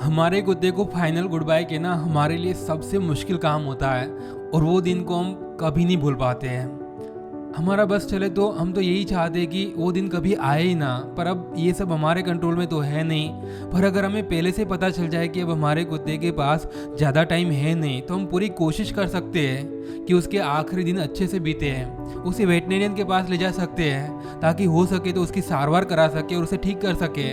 हमारे कुत्ते को फाइनल गुड बाय कहना हमारे लिए सबसे मुश्किल काम होता है और वो दिन को हम कभी नहीं भूल पाते हैं। हमारा बस चले तो हम तो यही चाहते हैं कि वो दिन कभी आए ही ना, पर अब ये सब हमारे कंट्रोल में तो है नहीं। पर अगर हमें पहले से पता चल जाए कि अब हमारे कुत्ते के पास ज़्यादा टाइम है नहीं, तो हम पूरी कोशिश कर सकते हैं कि उसके आखिरी दिन अच्छे से बीते हैं। उसे वेटनेरियन के पास ले जा सकते हैं ताकि हो सके तो उसकी सारवार करा सके और उसे ठीक कर सके,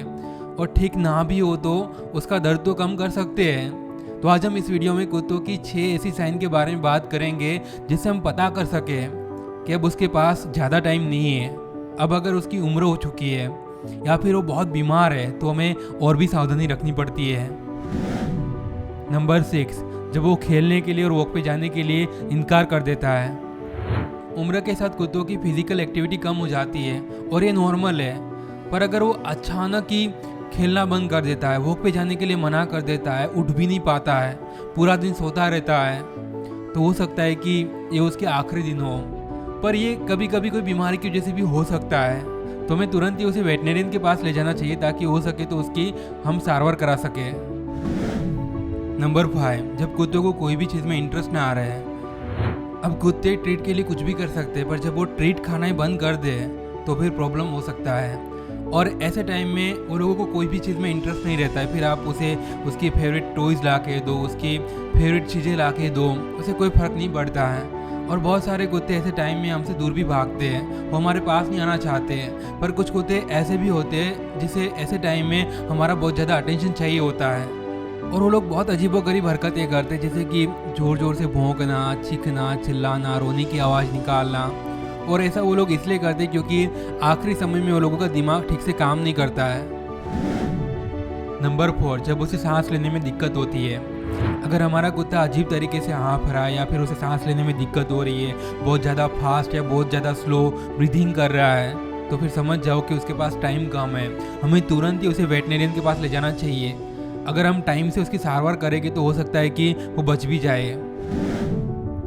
और ठीक ना भी हो तो उसका दर्द तो कम कर सकते हैं। तो आज हम इस वीडियो में कुत्तों की 6 ऐसी साइन के बारे में बात करेंगे जिससे हम पता कर सकें कि अब उसके पास ज़्यादा टाइम नहीं है। अब अगर उसकी उम्र हो चुकी है या फिर वो बहुत बीमार है तो हमें और भी सावधानी रखनी पड़ती है। नंबर 6, जब वो खेलने के लिए और वॉक पे जाने के लिए इनकार कर देता है। उम्र के साथ कुत्तों की फिजिकल एक्टिविटी कम हो जाती है और ये नॉर्मल है, पर अगर वो अचानक ही खेलना बंद कर देता है, वॉक पे जाने के लिए मना कर देता है, उठ भी नहीं पाता है, पूरा दिन सोता रहता है, तो हो सकता है कि ये उसके आखिरी दिन हो। पर ये कभी कभी कोई बीमारी की वजह से भी हो सकता है, तो हमें तुरंत ही उसे वेटनेरियन के पास ले जाना चाहिए ताकि हो सके तो उसकी हम सारवार करा सके। नंबर 5, जब कुत्तों को कोई भी चीज़ में इंटरेस्ट ना आ रहा है। अब कुत्ते ट्रीट के लिए कुछ भी कर सकते हैं, पर जब वो ट्रीट खाना ही बंद कर दे तो फिर प्रॉब्लम हो सकता है। और ऐसे टाइम में वो लोगों को कोई भी चीज़ में इंटरेस्ट नहीं रहता है, फिर आप उसे उसकी फेवरेट टॉयज़ ला के दो, उसकी फेवरेट चीज़ें ला के दो, उसे कोई फ़र्क नहीं पड़ता है। और बहुत सारे कुत्ते ऐसे टाइम में हमसे दूर भी भागते हैं, वो हमारे पास नहीं आना चाहते हैं। पर कुछ कुत्ते ऐसे भी होते हैं जिसे ऐसे टाइम में हमारा बहुत ज़्यादा अटेंशन चाहिए होता है, और वो लोग बहुत अजीबोगरीब हरकतें करते हैं, जैसे कि ज़ोर ज़ोर से भौंकना, चीखना, चिल्लाना, रोने की आवाज़ निकालना। और ऐसा वो लोग इसलिए करते हैं क्योंकि आखिरी समय में वो लोगों का दिमाग ठीक से काम नहीं करता है। नंबर 4, जब उसे सांस लेने में दिक्कत होती है। अगर हमारा कुत्ता अजीब तरीके से हाँफ रहा है या फिर उसे सांस लेने में दिक्कत हो रही है, बहुत ज़्यादा फास्ट या बहुत ज़्यादा स्लो ब्रीथिंग कर रहा है, तो फिर समझ जाओ कि उसके पास टाइम कम है। हमें तुरंत ही उसे वेटनेरियन के पास ले जाना चाहिए। अगर हम टाइम से उसकी सारवार करेंगे तो हो सकता है कि वो बच भी जाए।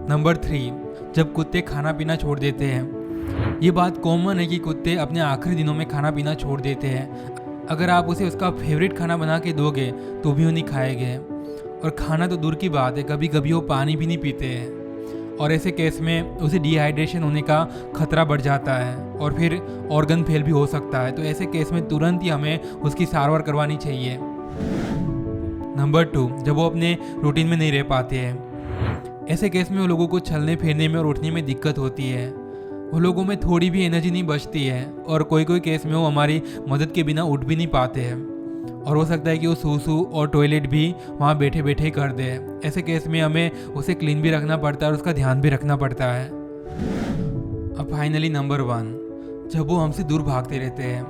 नंबर 3, जब कुत्ते खाना पीना छोड़ देते हैं। ये बात कॉमन है कि कुत्ते अपने आखिरी दिनों में खाना पीना छोड़ देते हैं। अगर आप उसे उसका फेवरेट खाना बना के दोगे तो भी वो नहीं खाएंगे, और खाना तो दूर की बात है, कभी कभी वो पानी भी नहीं पीते हैं। और ऐसे केस में उसे डिहाइड्रेशन होने का खतरा बढ़ जाता है और फिर ऑर्गन फेल भी हो सकता है। तो ऐसे केस में तुरंत ही हमें उसकी सारवार करवानी चाहिए। नंबर 2, जब वो अपने रूटीन में नहीं रह पाते हैं। ऐसे केस में वो लोगों को चलने फिरने में और उठने में दिक्कत होती है, वो लोगों में थोड़ी भी एनर्जी नहीं बचती है, और कोई कोई केस में वो हमारी मदद के बिना उठ भी नहीं पाते हैं, और हो सकता है कि वो सूसू और टॉयलेट भी वहाँ बैठे बैठे ही कर दे। ऐसे केस में हमें उसे क्लीन भी रखना पड़ता है और उसका ध्यान भी रखना पड़ता है। अब फाइनली नंबर 1, जब वो हमसे दूर भागते रहते हैं।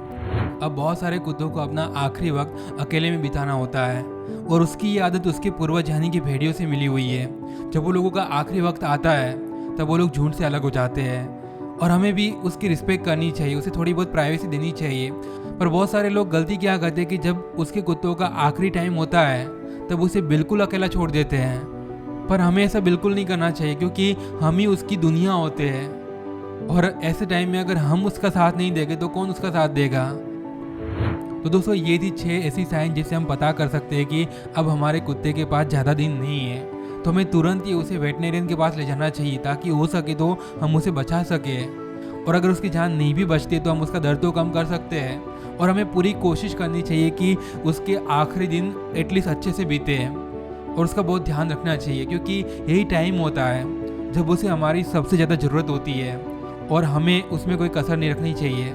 अब बहुत सारे कुत्तों को अपना आखिरी वक्त अकेले में बिताना होता है, और उसकी ये आदत उसके पूर्वज यानी कि भेड़ियों से मिली हुई है। जब वो लोगों का आखिरी वक्त आता है तब वो लोग झुंड से अलग हो जाते हैं, और हमें भी उसकी रिस्पेक्ट करनी चाहिए, उसे थोड़ी बहुत प्राइवेसी देनी चाहिए। पर बहुत सारे लोग गलती क्या करते हैं कि जब उसके कुत्तों का आखिरी टाइम होता है तब उसे बिल्कुल अकेला छोड़ देते हैं। पर हमें ऐसा बिल्कुल नहीं करना चाहिए, क्योंकि हम ही उसकी दुनिया होते हैं, और ऐसे टाइम में अगर हम उसका साथ नहीं देंगे तो कौन उसका साथ देगा। तो दोस्तों, ये थी 6 ऐसी साइन जिससे हम पता कर सकते हैं कि अब हमारे कुत्ते के पास ज़्यादा दिन नहीं है, तो हमें तुरंत ही उसे वेटनेरियन के पास ले जाना चाहिए ताकि हो सके तो हम उसे बचा सके। और अगर उसकी जान नहीं भी बचती तो हम उसका दर्द तो कम कर सकते हैं, और हमें पूरी कोशिश करनी चाहिए कि उसके आखिरी दिन एटलीस्ट अच्छे से बीते हैं, और उसका बहुत ध्यान रखना चाहिए, क्योंकि यही टाइम होता है जब उसे हमारी सबसे ज़्यादा ज़रूरत होती है, और हमें उसमें कोई कसर नहीं रखनी चाहिए।